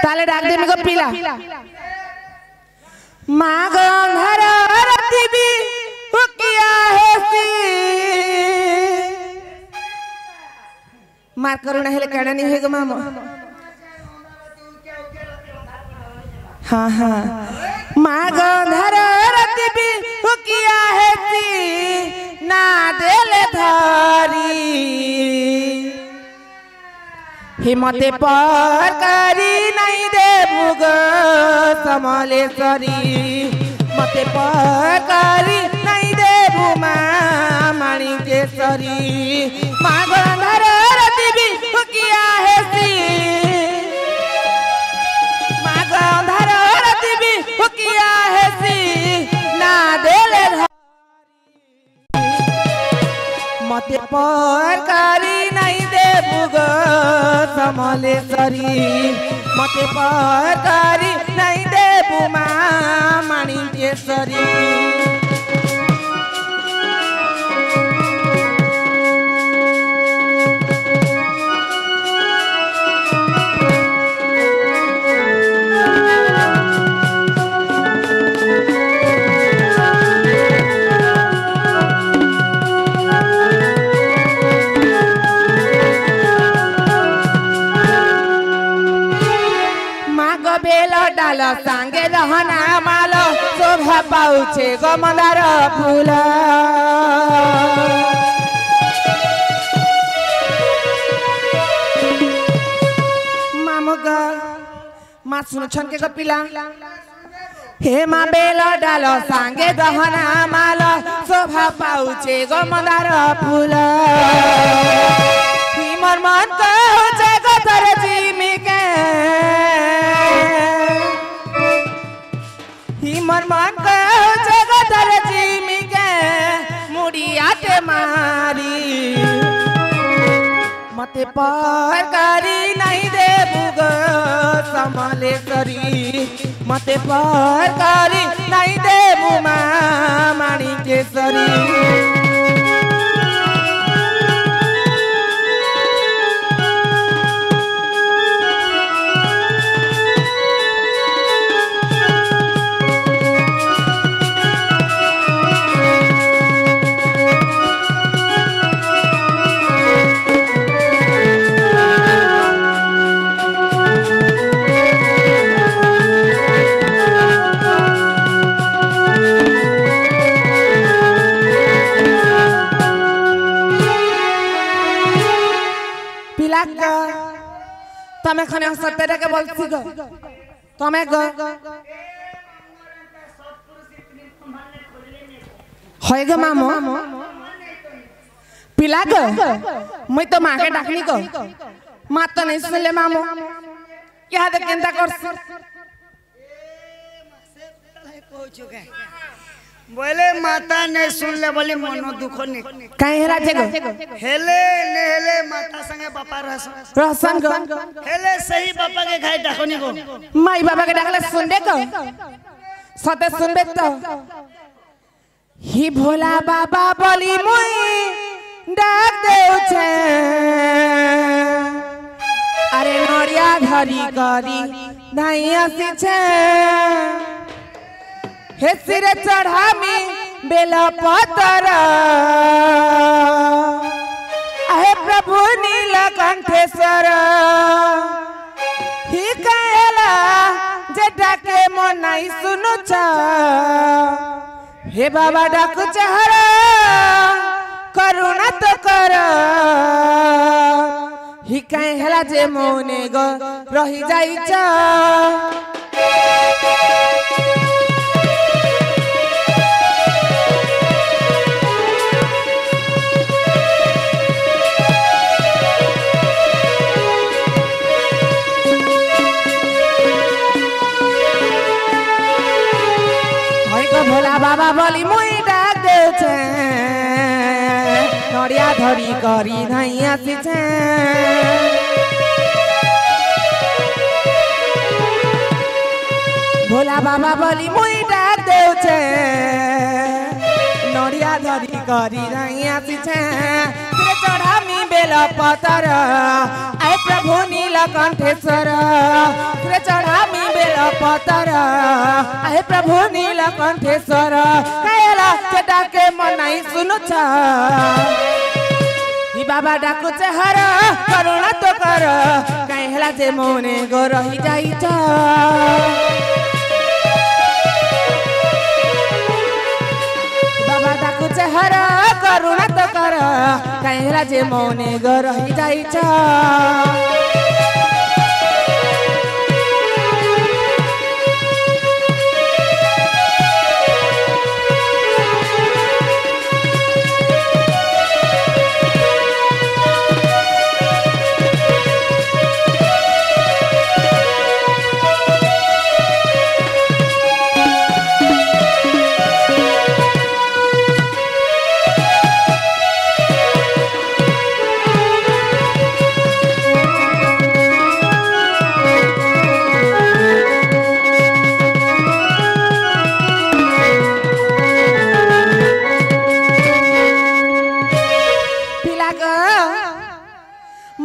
ताले डाक दे मेरे को पीला माँ गंधर रति भी वो किया है सी मार करुणा हेले कहना नहीं होगा मामा हाँ हाँ माँ गंधर रति भी वो किया है सी ना देले धारी हिम्मते पर करी नहीं दे भुग समलेश्वरी मते पर करी नहीं दे भूमा माणिकेश्वरी माँ गंधर रति भी किया है सी माँ गंधर रति भी किया है सी ना देले मते पर करी नहीं दे भुग समलेश्वरी मते पर करी नहीं दे भूमा माणिकेश्वरी डाल सांगे रहना मालो शोभा पाउछे गो मंदार फूल मामुगा माँ सुन छन के कपिला हे माँ बेल डाल सांगे रहना मालो शोभा पाउछे गो मंदार फूल हिमर मन को जगह तर जिमी के हिमर मन को जगत जिमी के मुड़िया के मारी मते पर करी नहीं दे भुग समलेश्वरी मते पर करी नहीं दे भूमा माणिकेश्वरी तमें खाने सत्य के बोलती गो तमें गो होय गो मामो पिला गो मैं तो माँ के डाकनी गो माँ तो नहीं सुन ले मामो क्या देख केंदा कर बोले माता ने सुन ले बोले मनो दुख ने काहे हेला जेगो हेले ने हेले माता संगे बापा रहसन गो हेले सही बापा के घाय डाकनी गो माई बाबा के डाकले सुन दे गो सते सुनबे तो ही भोला बाबा बोली मुई डाक देउ छे अरे नरिया धरी करी नहीं आसी छे हे सिर चढ़ामी बेला पतर आहे प्रभु नीलकंठेश्वर ही कहला जेटा के मन नहीं सुनु छ हे बाबा डाकु चहरा करुणा तो कर ही कहला जे मोने गो रही जाई छ भोला बाबा बोली मुई डाक दे छे नरिया धरी करी नहीं आसी छे भोला बाबा बोली मुई डाक दे छे नरिया धरी करी नहीं आसी छे चढ़ामी बेल पतर आए प्रभु नीलकंठेश्वर चढ़ामी बेल पतर आहे प्रभु नीलकंठेश्वर कायला के डाके मनाई सुनु छ ही बाबा डाकु हर करुणा तो कर काहेला जे मोने गो रही जाई छ बाबा डाकु हर करुणा तो कर काहेला जे मोने गो रही जाई छ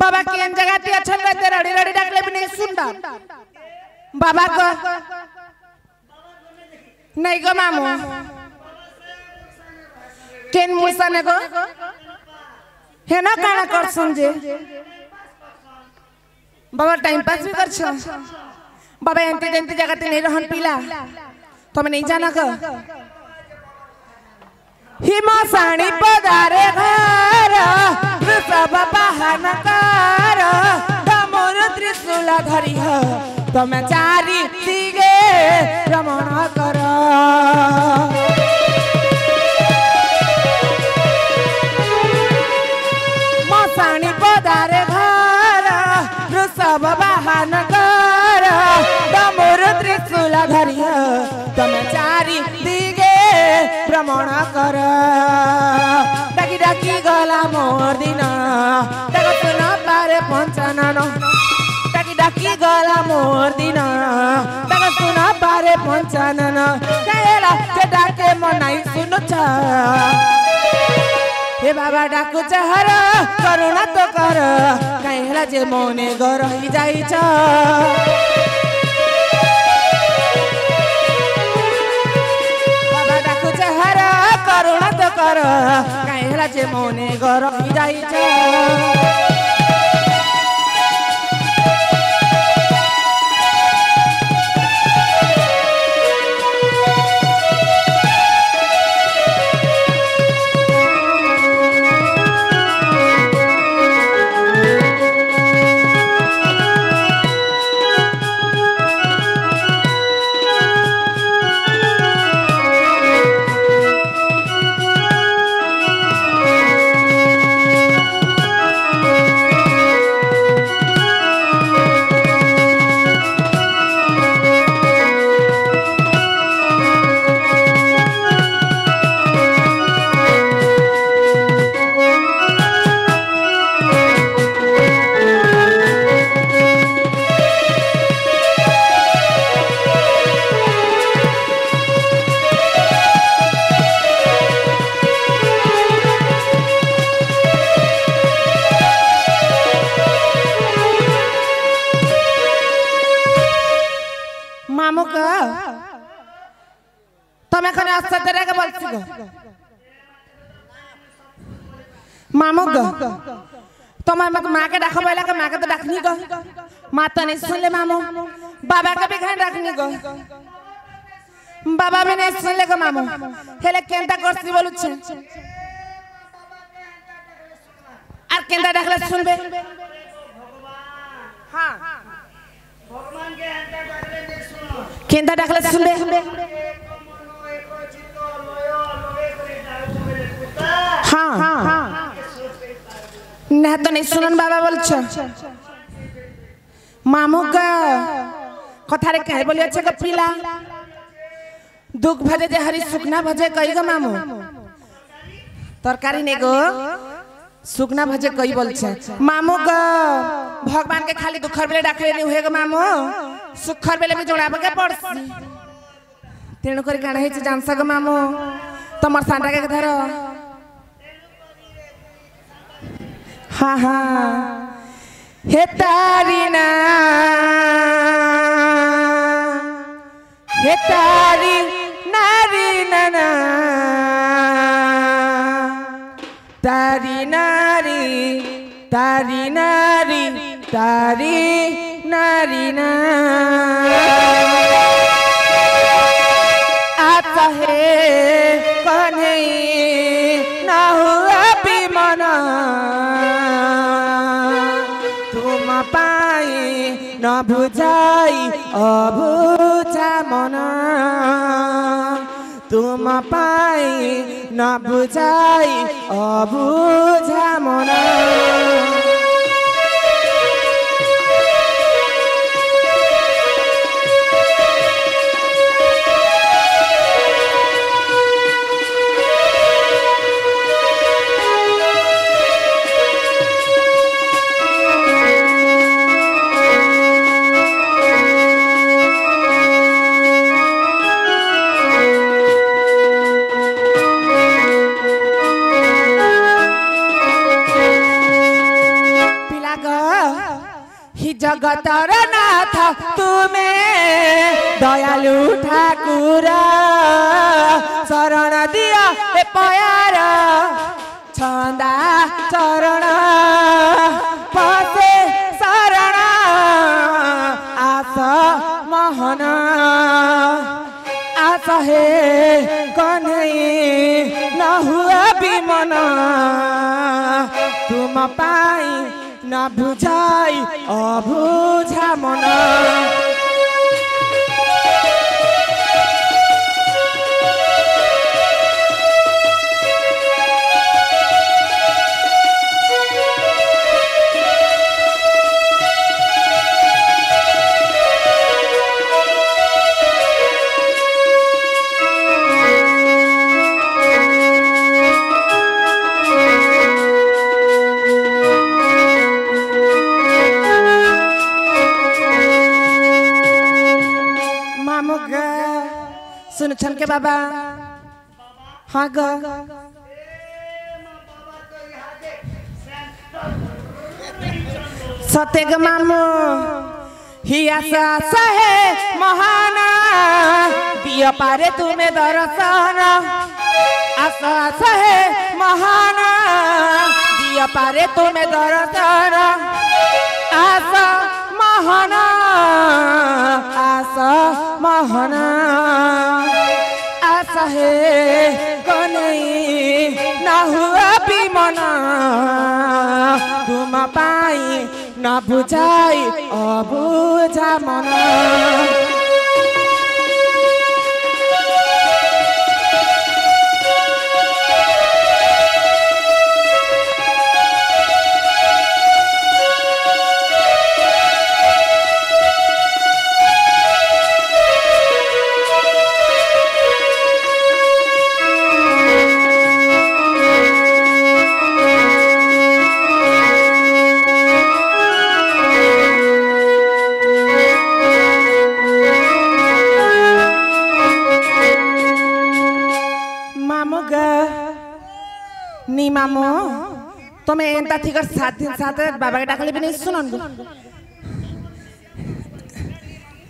बाबा केन जगह ते अच्छा रहते रड़ी रड़ी डाकले भी नहीं सुनता बाबा को नहीं गो मामू केन मुसने को है ना काना कर समझे बाबा टाइम पास भी कर छ बाबा एंटी एंटी जगह ते नहीं रहन पीला तो मैं नहीं जाना को हिमसाणी पदारे घर सब बहान कर तमोर त्रिशूल धरी हो तमे चारी दिगे भ्रमण कर मसाणी पदारे घर सब बहान कर तमोर त्रिशूल धरी हो तमे चारी दिगे भ्रमण कर डाकी डाकी गला मोर दिन डाका सुन पारे पंचानन डाकी डाकी गला मोर दिन डाका सुन पारे पंचानन काहेला ते डाके मनाई सुनु छ हे बाबा डाकु हर करुणा तो कर काहेला जे मोने गो रही जाई छ करुणा तो कर काहेला जे मोने गो रही जाई छ मामू का तमे खने असतरे के बोलसी गो मामू गो तमे मत मां के डाख बैला के मां के तो डाखनी गो मां तो नहीं सुन ले मामू बाबा के भी खान डाखनी गो बाबा भी नहीं सुन ले गो मामू हेले केंता करसी बोलु छ आर केंता डाखला सुनबे हां भगवान के हंता डाखले दे सुनो केंता डाखला सुनबे हाँ हाँ ना तो नहीं सुनन बाबा बोल छ मामू का कथारे कहे बोली अच्छा पिला दुख भजे जे हरी सुखना भजे कई गो मामू तरकारी ने गो सुखना भजे कई बोल छ मामू का भगवान के खाली दुखर बेले डाकले नहीं होएगा मामू सुखर बेले भी जोड़ाबे के पड़सी तेणु करी काना हे जानसा गो मामू तमर सांडा के धर हाँ हाँ हे तारी ना हे तारी नारी नना तारी नारी तारी नारी तारी नारी ना आता है कने ना हुआ भी मना तुम पाई न बुझाई अबुझा मना तुम पाई न बुझाई अबुझा मना जगतर नाथ तुम्हें दयालु ठाकुर शरण दिया ए प्यार छंदा चरण पसे शरण आस मोहन आस हे कन्हई न हुआ विमन तुम पाई न बुझाई अबुझा मन सुन छन के बाबा हाँ ग सतेग मामू ही आशा सहे महाना दिया पारे तुम्हें दर्शन आशा सहे महाना दिया पारे तुम्हें दर्शन आशा महाना आशा महाना आशा है कन्हई न हुआ भी मना तुम पाई न बुझाई अबुझा मना नी मामो तुम्हें एंता थिकर साथ दिन साथ बाबा के डाकले भी नहीं सुनन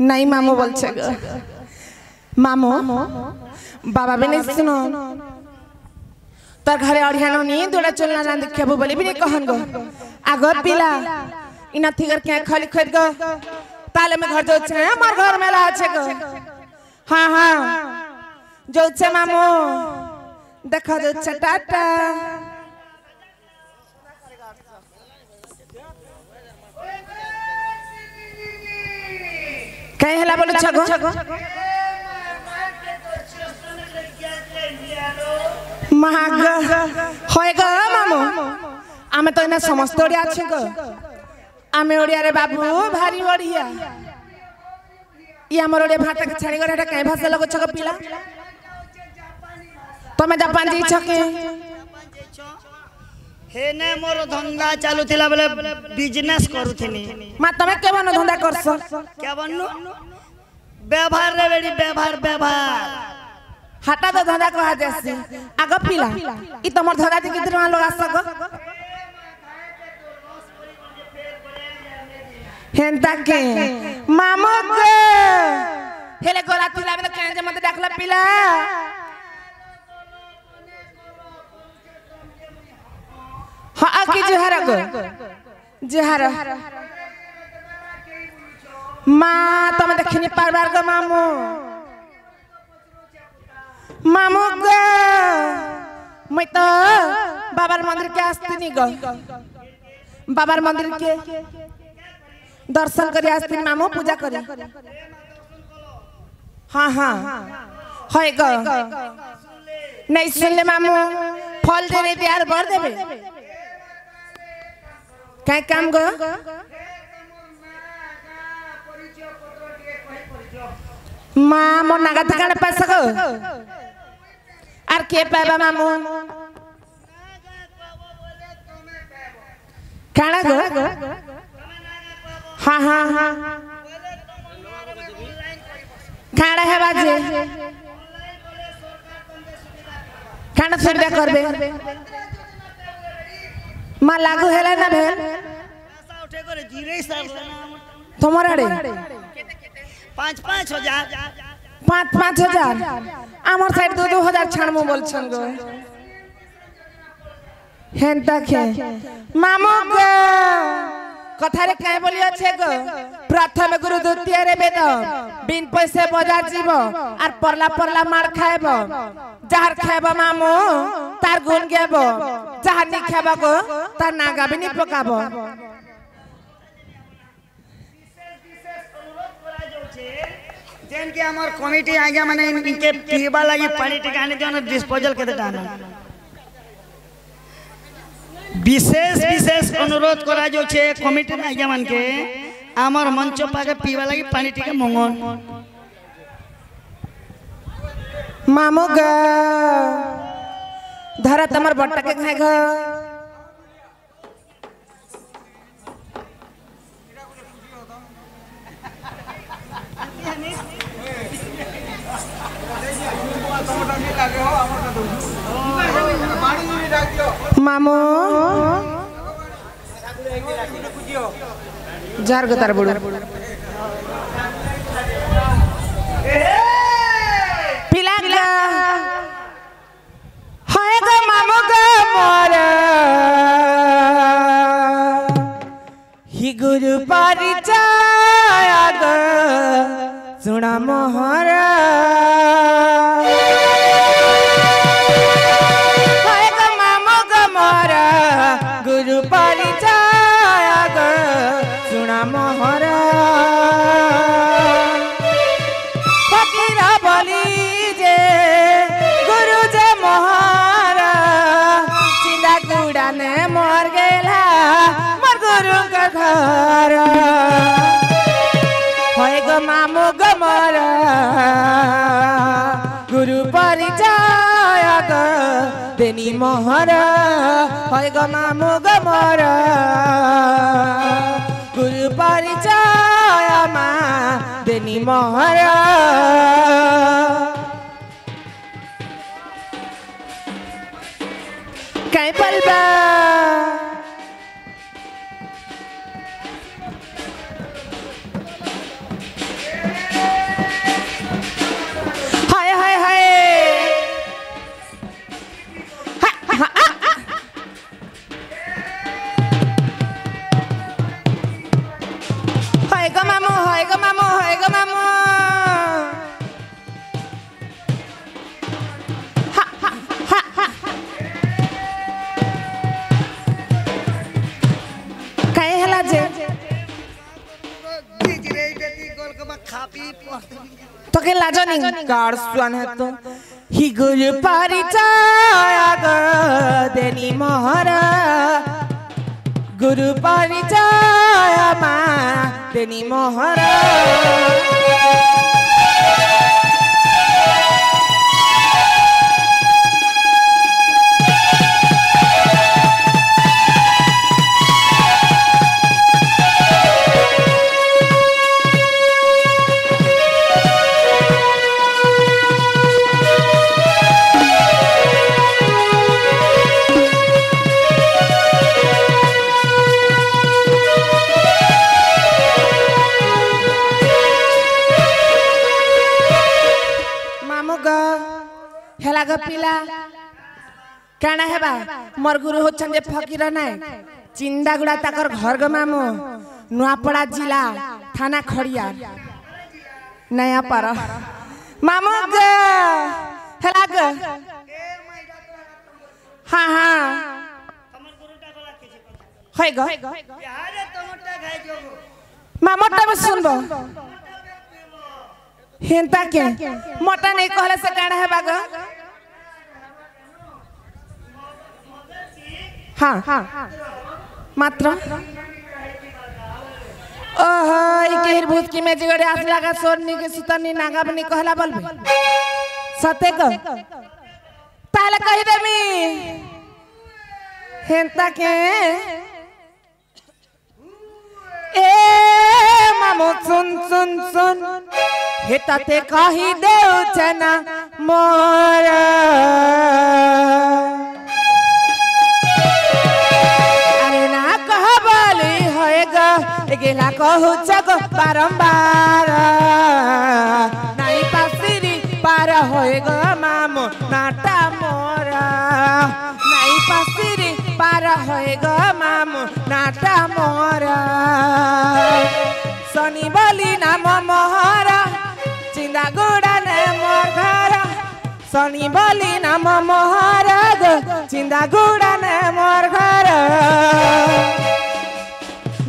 नहीं मामो बोल छे मामो बाबा भी नहीं सुनो तर घरे अड़ियानो नी दोड़ा चलना जान देखबो बोले भी नहीं कहन गो आगो पिला इना थिकर के खाली खरीद गो ताले में घर जो छे हमर घर में ला छे गो हां हां जो छे मामो देखा जो चटाटा कहीं हला बोलो छगो महाग होय गो मामो आमे तो इना समस्त ओडिया छै गो आमे ओडिया रे बाबू भारी ओडिया ई हमर ओडिया भाषा के छाड़ी गरे कहीं भाषा लगो छगो पिला तमे जापान जी छके हे ने मोर धंधा चालू थिला बोले बिजनेस करूथिनी मा तमे केवन धंधा करसो केवनु व्यवहार रे बेडी व्यवहार व्यवहार हाटा तो धंधा कहा जैसे आगो पिला ई तमर धंधा जी किधर मान लोग आसगो हेंता के मामो के हेले गोला तुला में कांजे मत डाकला पिला हाँ की जोहार गो जोहार माँ तुम देखनी पारबार गो मामू मामू गो मैं तो बाबार मंदिर के आस्ती नहीं गो बाबार मंदिर के दर्शन करी आस्ती मामू पूजा करी हाँ हाँ है गो नहीं सुन ले मामू फल दे रे प्यार भर देबे क्या काम गो माँ मो नागा तकाने पैसा गो आर के पाबा मामू काना गो हाँ हाँ हाँ काना है बाजे काना सुविधा करबे माँ लागू हेला ना भेल तुम्हारे 5,000 5,000 आमर साइड 2,000 छानमो बोल छन गो हेंता खे मामू गो कथारे काय बोली अच्छे गो प्रथम गुरु द्वितीय रे वेद बिन पैसे बाजार जीव आर परला परला मार खाएबो जहर खाएबो मामू तार गुण गेबो जहर नि खाएबो गो तार नागा भी नि पकाबो जेन के हमर कमिटी आगे माने इनके पीबा लगी पानी टिकाने जो डिस्पोजल के दाना विशेष विशेष अनुरोध करा जो छे कमिटी ना आगे मान के हमर मंच पाके पीबा लगी पानी टिका मंगन मामू ग धरा तमर बट्टा के खाए घ मामू जार गो तार बुड़ू पिला गया हाय गो मामू गो मोर ही गुरु परिचय गो सुना मोहरा गुरु परिचय ग सुना मोहरा फकीर बोली जे गुरु जे मोहरा चिंदा गुड़ा ने मर गेला मोर गुरु का घर होय गो मामू गो मोरा गुरु परिचय ग देनी मोहरा होय गो मामू गो मोरा गुरु परिचय मा देनी मोहरा कहीं पलबा हाय हाय हाय हाय गो मामू हाय गो मामू हाय गो मामू काय हला जे तो के लाजो नहीं कार सुन है तो ही गुरु परिचय ग देनी मोहरा गुरु परिचय मा देनी मोहरा हेला ग पिला काना हेबा मोर गुरु होछन जे फकीर नाय चिंदागुड़ा ताकर घर ग मामू नुआपड़ा जिला थाना खड़िया नया पारा मामू ग हेला ग हाँ हाँ है ग मामोटा में सुनबो हेंता के मोटा नहीं कहले से काना हेबा ग हाँ हाँ मात्र ओहो इकेर भूत की में जिगड़े आस लगा सोरनी के सुतनी नागा बनी कहला बोलबे सते को ताले कहि देमी हेंता के ए मामो सुन सुन सुन हेताते कहि देउ छना मोर गेला कहू जगो बारंबार नहीं पासिरी पार होए गो मामो नाटा मोरा नहीं पासिरी पार होए गो मामो नाटा मोरा सनी बोली नाम मोहरा चिंदा गुड़ा ने मोर घर सनी बोली नाम मोहरा गो चिंदा गुड़ा ने मोर घर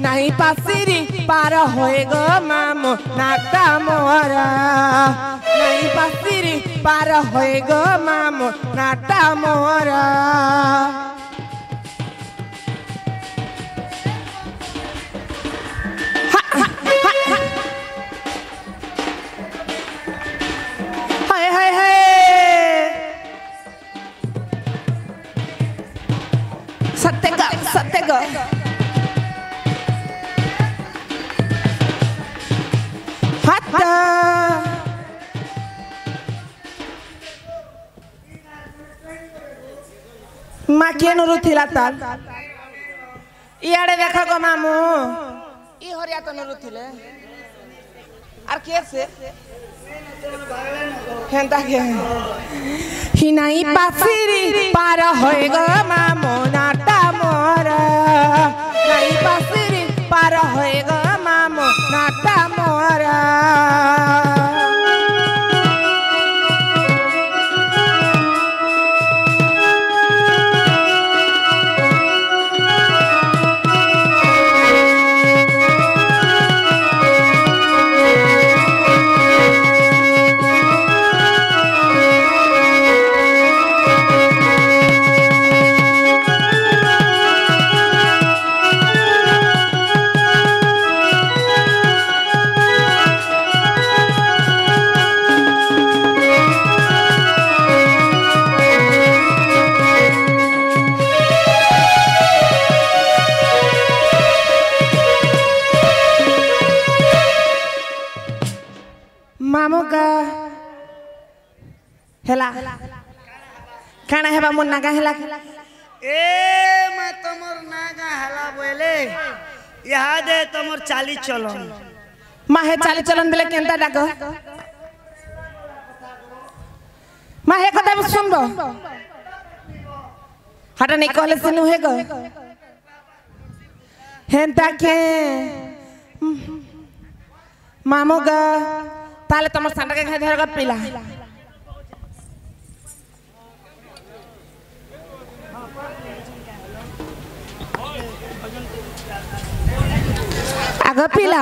नहीं पासिरी पार होए गो मामो नाटा मोरा नहीं पासिरी पार होए गो मामो नाटा मोरा हाय हाय हाय सत्य का माँ के नुरु थिला ताल इयाड़े देखा गो मामू ई हरिया तो नुरु थिले आर के से हेंता के हिनाई पासिरी पार होए गो मामू नाटा मोरा नहीं पासिरी पार होए गो मामू नाटा मोरा हेला काना हेबा मोर नागा हेला ए मैं तमर नागा हेला बोले यहाँ दे तमर चाली चलन माहे चाली चलन बेले केंता डाको माहे कथा सुनबो हटा नहीं कहले से नु हेगो हेंता के मामू गा ताले तमर सांडा के घर गा पिला आगे पिला